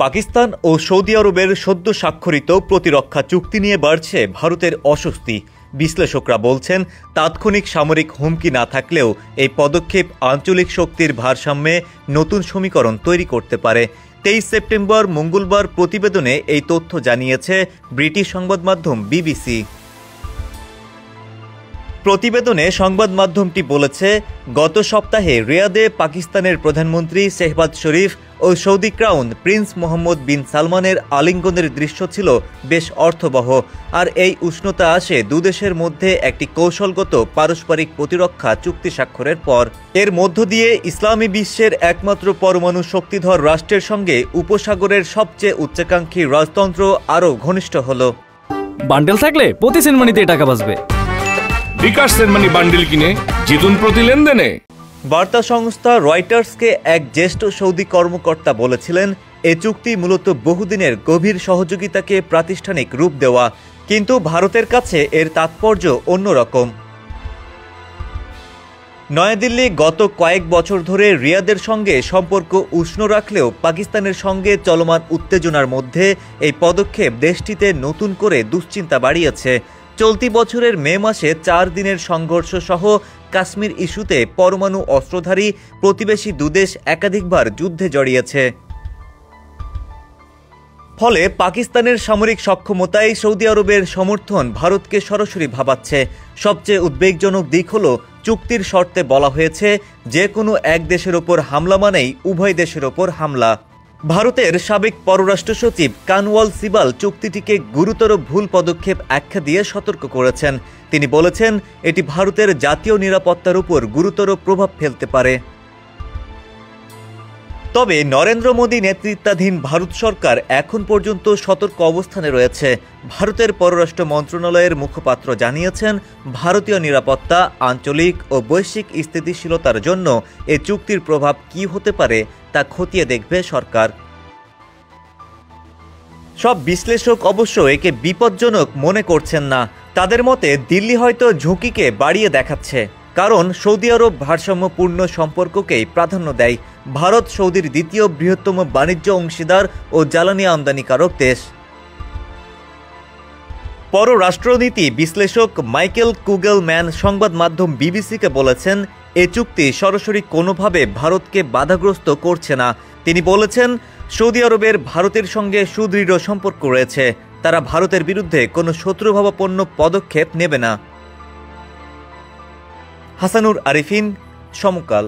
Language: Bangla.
পাকিস্তান ও সৌদি আরবের সদ্য স্বাক্ষরিত প্রতিরক্ষা চুক্তি নিয়ে বাড়ছে ভারতের অস্বস্তি। বিশ্লেষকরা বলছেন, তাৎক্ষণিক সামরিক হুমকি না থাকলেও এই পদক্ষেপ আঞ্চলিক শক্তির ভারসাম্যে নতুন সমীকরণ তৈরি করতে পারে। 23 সেপ্টেম্বর মঙ্গলবার প্রতিবেদনে এই তথ্য জানিয়েছে ব্রিটিশ সংবাদ মাধ্যম বিবিসি। প্রতিবেদনে সংবাদ মাধ্যমটি বলেছে, গত সপ্তাহে রিয়াদে পাকিস্তানের প্রধানমন্ত্রী শেহবাজ শরীফ ও সৌদি ক্রাউন প্রিন্স মোহাম্মদ বিন সালমানের আলিঙ্গনের দৃশ্য ছিল বেশ অর্থবহ। আর এই উষ্ণতা আসে দুদেশের মধ্যে একটি কৌশলগত পারস্পরিক প্রতিরক্ষা চুক্তি স্বাক্ষরের পর। এর মধ্য দিয়ে ইসলামী বিশ্বের একমাত্র পরমাণু শক্তিধর রাষ্ট্রের সঙ্গে উপসাগরের সবচেয়ে উচ্চাকাঙ্ক্ষী রাজতন্ত্র আরও ঘনিষ্ঠ হল। বান্ডেল থাকলে প্রতি সেনমানিতে টাকা বাঁচবে। বিকাশ সেনমানি বান্ডেল কিনে জিতুন প্রতি লেনদেনে। বার্তা সংস্থা রয়টার্সকে এক জ্যেষ্ঠ সৌদি কর্মকর্তা বলেছিলেন, এ চুক্তি মূলত বহুদিনের গভীর সহযোগিতাকে প্রাতিষ্ঠানিক রূপ দেওয়া, কিন্তু ভারতের কাছে এর তাৎপর্য অন্যরকম। নয়াদিল্লি গত কয়েক বছর ধরে রিয়াদের সঙ্গে সম্পর্ক উষ্ণ রাখলেও পাকিস্তানের সঙ্গে চলমান উত্তেজনার মধ্যে এই পদক্ষেপ দেশটিতে নতুন করে দুশ্চিন্তা বাড়িয়েছে। চলতি বছরের মে মাসে 4 দিনের সংঘর্ষ সহ কাশ্মীর ইস্যুতে পরমাণু অস্ত্রধারী প্রতিবেশী দুদেশ একাধিকবার যুদ্ধে জড়িয়েছে। ফলে পাকিস্তানের সামরিক সক্ষমতায় সৌদি আরবের সমর্থন ভারতকে সরাসরি ভাবাচ্ছে। সবচেয়ে উদ্বেগজনক দিক হল, চুক্তির শর্তে বলা হয়েছে যে কোনো এক দেশের ওপর হামলা মানেই উভয় দেশের ওপর হামলা। ভারতের সাবেক পররাষ্ট্র সচিব কানওয়াল সিবাল চুক্তিটিকে গুরুতর ভুল পদক্ষেপ আখ্যা দিয়ে সতর্ক করেছেন। তিনি বলেছেন, এটি ভারতের জাতীয় নিরাপত্তার উপর গুরুতর প্রভাব ফেলতে পারে। তবে নরেন্দ্র মোদী নেতৃত্বাধীন ভারত সরকার এখন পর্যন্ত সতর্ক অবস্থানে রয়েছে। ভারতের পররাষ্ট্র মন্ত্রণালয়ের মুখপাত্র জানিয়েছেন, ভারতীয় নিরাপত্তা, আঞ্চলিক ও বৈশ্বিক স্থিতিশীলতার জন্য এ চুক্তির প্রভাব কী হতে পারে তা খতিয়ে দেখবে সরকার। সব বিশ্লেষক অবশ্য একে বিপজ্জনক মনে করছেন না। তাদের মতে দিল্লি হয়তো ঝুঁকিকে বাড়িয়ে দেখাচ্ছে, কারণ সৌদি আরব ভারসাম্যপূর্ণ সম্পর্ককেই প্রাধান্য দেয়। ভারত সৌদির দ্বিতীয় বৃহত্তম বাণিজ্য অংশীদার ও জ্বালানি আমদানিকারক দেশ। পররাষ্ট্রনীতি বিশ্লেষক মাইকেল কুগেলম্যান সংবাদ মাধ্যম বিবিসিকে বলেছেন, এ চুক্তি সরাসরি কোনোভাবে ভারতকে বাধাগ্রস্ত করছে না। তিনি বলেছেন, সৌদি আরবের ভারতের সঙ্গে সুদৃঢ় সম্পর্ক রয়েছে। তারা ভারতের বিরুদ্ধে কোনো শত্রুভাবাপন্ন পদক্ষেপ নেবে না। হাসানুর আরিফিন, সমকাল।